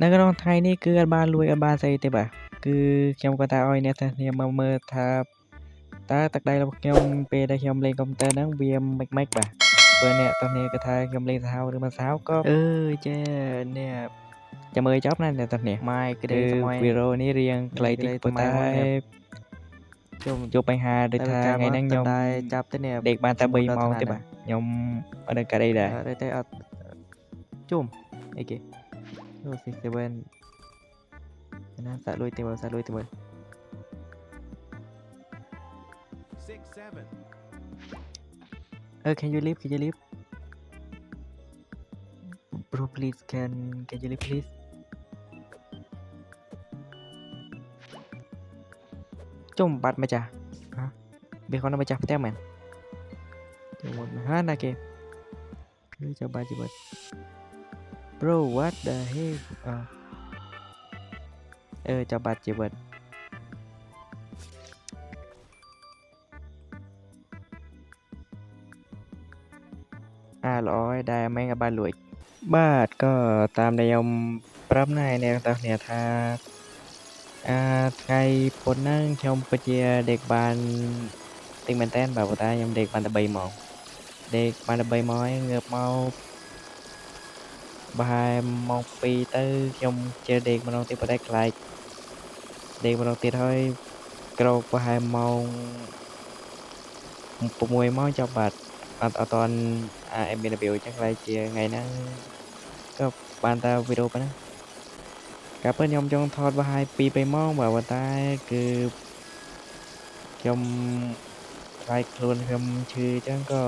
នៅក្នុងថ្ងៃនេះគឺអត់បានលួចអត់បានស្អីទេបាទគឺខ្ញុំគាត់ថាឲ្យអ្នកទាំងគ្នាមកមើលថាតើទឹកដៃរបស់ខ្ញុំពេលដែលខ្ញុំលេងកុំព្យូទ័រហ្នឹងវាមិនម៉េចបាទបើអ្នកទាំងគ្នាគាត់ថាខ្ញុំលេងសាហាវឬមិនសាហាវក៏ចេះអ្នកចាំមើលចប់ណាអ្នកទាំងគ្នាម៉ែក្តីសម័យវីដេអូនេះរៀងខ្លីតិចប៉ុន្តែជួបបញ្ហាដូចថាថ្ងៃហ្នឹងខ្ញុំចាប់ទៅនេះដេកបានតែ3ម៉ោងទេបាទខ្ញុំអត់ដឹងកាត់អីដែរតែអត់ជុំអីគេនោះ7ណាសាក់លុយទៅមើលសាក់លុយទៅមើល can you leave bro please can you leave please ជុំបាត់ម្ចាស់វាគាត់នៅម្ចាស់ផ្ទះមែនជុំមកហាណាគេគឺចាំបាច់ជីវិត bro what the heck ចាំបាច់ជីវិតល្អហើយដែលម៉េងបានលួចបាទក៏តាមដែលខ្ញុំប្រាប់ណាអ្នកទាំងគ្នាថាថ្ងៃពុធហ្នឹងខ្ញុំពិតជាដេកបានតិចមែនតើបាទប៉ុន្តែខ្ញុំដេកបានតែ3ម៉ោងដេកបានតែ3ម៉ោងហើយងើបមកប្រហែលម៉ោង2ទៅខ្ញុំជិះដេកម្ដងទៀតប៉ុន្តែខ្លាចដេកម្ដងទៀតហើយក្រោកប្រហែលម៉ោង6ម៉ោងចប់បាទអត់ទាន់មានរបៀបអញ្ចឹងខ្លាចជាថ្ងៃហ្នឹងក៏បានតែវីដេអូប៉ុណ្ណឹងកាលពិតខ្ញុំចង់ថតប្រហែល2-3ម៉ោងបាទប៉ុន្តែគឺខ្ញុំខ្លាចខ្លួនខ្ញុំឈឺអញ្ចឹងក៏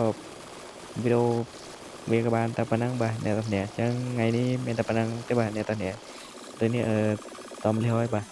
វីដេអូវាក៏បានតែប៉ុណ្ណឹងបាទអ្នកទាំងគ្នាអញ្ចឹងថ្ងៃនេះមានតែប៉ុណ្ណឹងទេបាទអ្នកទាំងគ្នាដូចនេះតំលះហើយបាទ